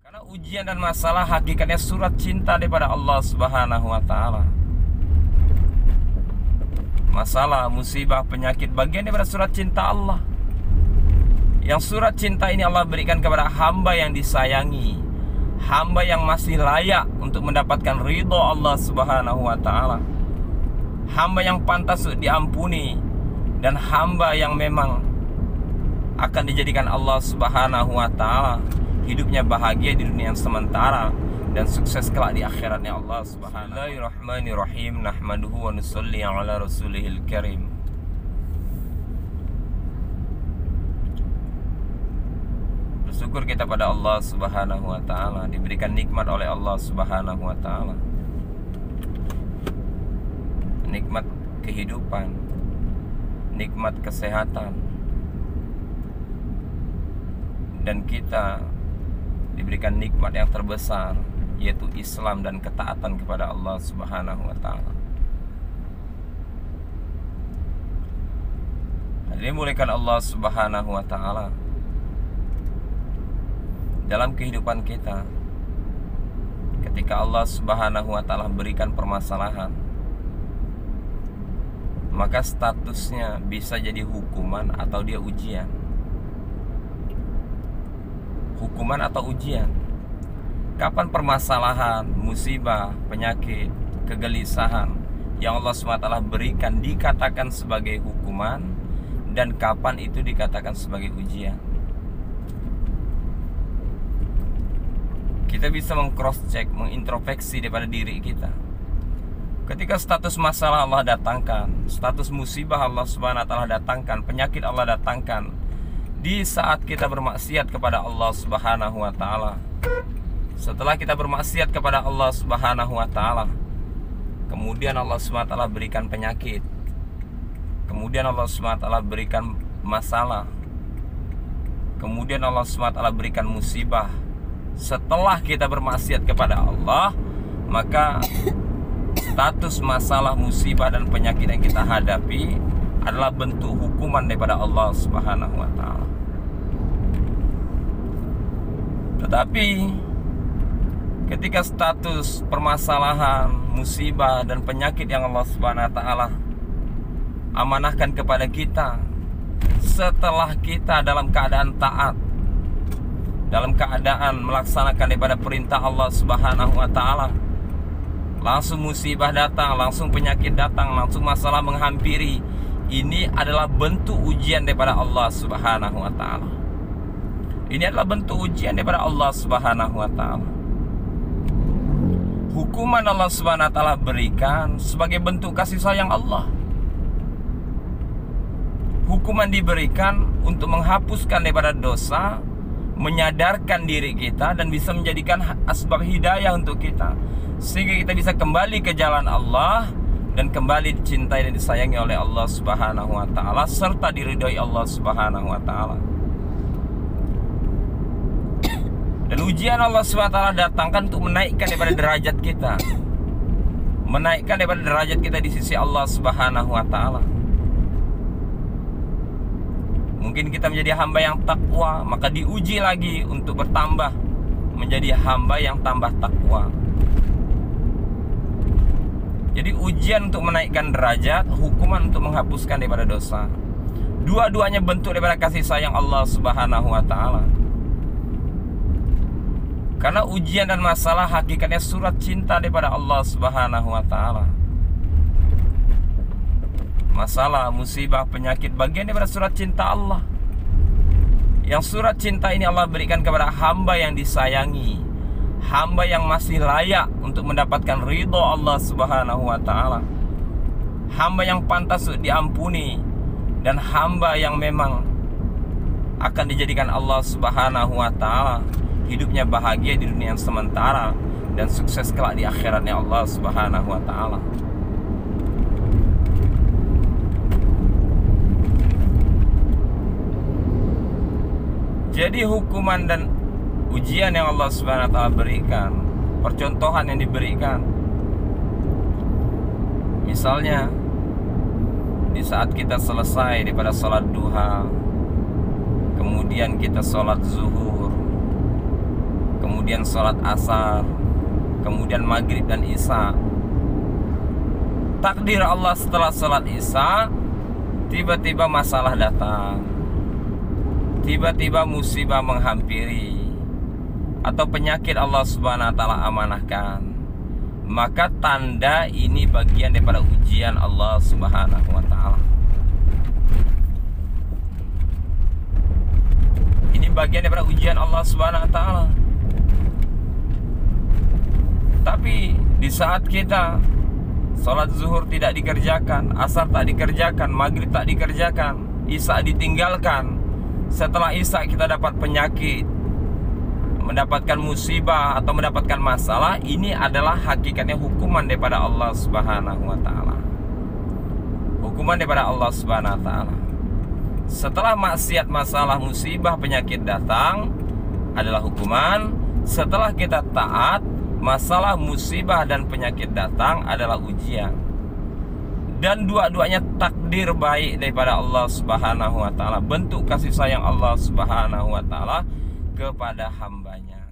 Karena ujian dan masalah hakikatnya surat cinta daripada Allah Subhanahu wa taala. Masalah, musibah, penyakit bagian daripada surat cinta Allah. Yang surat cinta ini Allah berikan kepada hamba yang disayangi, hamba yang masih layak untuk mendapatkan ridho Allah Subhanahu wa taala, hamba yang pantas untuk diampuni, dan hamba yang memang akan dijadikan Allah Subhanahu wa taala hidupnya bahagia di dunia yang sementara dan sukses kelak di akhiratnya Allah Subhanahu. Bismillahirrahmanirrahim. Nahmaduhu wa nusalli ala rasulihil karim. Bersyukur kita pada Allah Subhanahu wa taala, diberikan nikmat oleh Allah Subhanahu wa taala. Nikmat kehidupan, nikmat kesehatan, dan kita diberikan nikmat yang terbesar, yaitu Islam dan ketaatan kepada Allah Subhanahu wa taala. Hadirin muliakan Allah Subhanahu wa taala. Dalam kehidupan kita, ketika Allah Subhanahu wa taala berikan permasalahan, maka statusnya bisa jadi hukuman atau dia ujian. Hukuman atau ujian. Kapan permasalahan, musibah, penyakit, kegelisahan yang Allah SWT berikan dikatakan sebagai hukuman, dan kapan itu dikatakan sebagai ujian? Kita bisa meng-cross check, mengintrospeksi daripada diri kita. Ketika status masalah Allah datangkan, status musibah Allah SWT datangkan, penyakit Allah datangkan, di saat kita bermaksiat kepada Allah Subhanahu wa taala. Setelah kita bermaksiat kepada Allah Subhanahu wa taala, kemudian Allah SWT berikan penyakit, kemudian Allah SWT berikan masalah, kemudian Allah SWT berikan musibah. Setelah kita bermaksiat kepada Allah, maka status masalah, musibah, dan penyakit yang kita hadapi adalah bentuk hukuman daripada Allah Subhanahu wa taala. Tetapi ketika status permasalahan, musibah, dan penyakit yang Allah Subhanahu wa taala amanahkan kepada kita, setelah kita dalam keadaan taat, dalam keadaan melaksanakan daripada perintah Allah Subhanahu wa taala, langsung musibah datang, langsung penyakit datang, langsung masalah menghampiri. Ini adalah bentuk ujian daripada Allah Subhanahu wa taala. Ini adalah bentuk ujian daripada Allah Subhanahu wa taala. Hukuman Allah Subhanahu wa taala berikan sebagai bentuk kasih sayang Allah. Hukuman diberikan untuk menghapuskan daripada dosa, menyadarkan diri kita, dan bisa menjadikan asbab hidayah untuk kita, sehingga kita bisa kembali ke jalan Allah dan kembali dicintai dan disayangi oleh Allah Subhanahu wa taala, serta diridhoi Allah Subhanahu wa taala. Dan ujian Allah Subhanahu wa taala datangkan untuk menaikkan daripada derajat kita, menaikkan daripada derajat kita di sisi Allah Subhanahu wa taala. Mungkin kita menjadi hamba yang takwa, maka diuji lagi untuk bertambah menjadi hamba yang tambah takwa. Jadi ujian untuk menaikkan derajat, hukuman untuk menghapuskan daripada dosa. Dua-duanya bentuk daripada kasih sayang Allah Subhanahu wa taala. Karena ujian dan masalah hakikatnya surat cinta daripada Allah Subhanahu wa taala. Masalah, musibah, penyakit bagian daripada surat cinta Allah. Yang surat cinta ini Allah berikan kepada hamba yang disayangi, hamba yang masih layak untuk mendapatkan ridho Allah Subhanahu wa taala, hamba yang pantas untuk diampuni, dan hamba yang memang akan dijadikan Allah Subhanahu wa taala hidupnya bahagia di dunia yang sementara dan sukses kelak di akhiratnya Allah Subhanahu wa taala. Jadi hukuman dan ujian yang Allah Subhanahu wa taala berikan, percontohan yang diberikan, misalnya di saat kita selesai daripada salat duha, kemudian kita salat zuhur, kemudian sholat asar, kemudian maghrib dan isya. Takdir Allah setelah sholat isya, tiba-tiba masalah datang, tiba-tiba musibah menghampiri, atau penyakit Allah Subhanahu wa ta'ala amanahkan. Maka tanda ini bagian daripada ujian Allah Subhanahu wa ta'ala. Ini bagian daripada ujian Allah Subhanahu wa ta'ala. Tapi di saat kita sholat zuhur tidak dikerjakan, asar tak dikerjakan, maghrib tak dikerjakan, isya ditinggalkan, setelah isya kita dapat penyakit, mendapatkan musibah atau mendapatkan masalah, ini adalah hakikatnya hukuman daripada Allah Subhanahu wa ta'ala. Hukuman daripada Allah Subhanahu wa ta'ala. Setelah maksiat, masalah, musibah, penyakit datang adalah hukuman. Setelah kita taat, masalah, musibah, dan penyakit datang adalah ujian. Dan dua-duanya takdir baik daripada Allah Subhanahu wa ta'ala, bentuk kasih sayang Allah Subhanahu wa ta'ala kepada hambanya.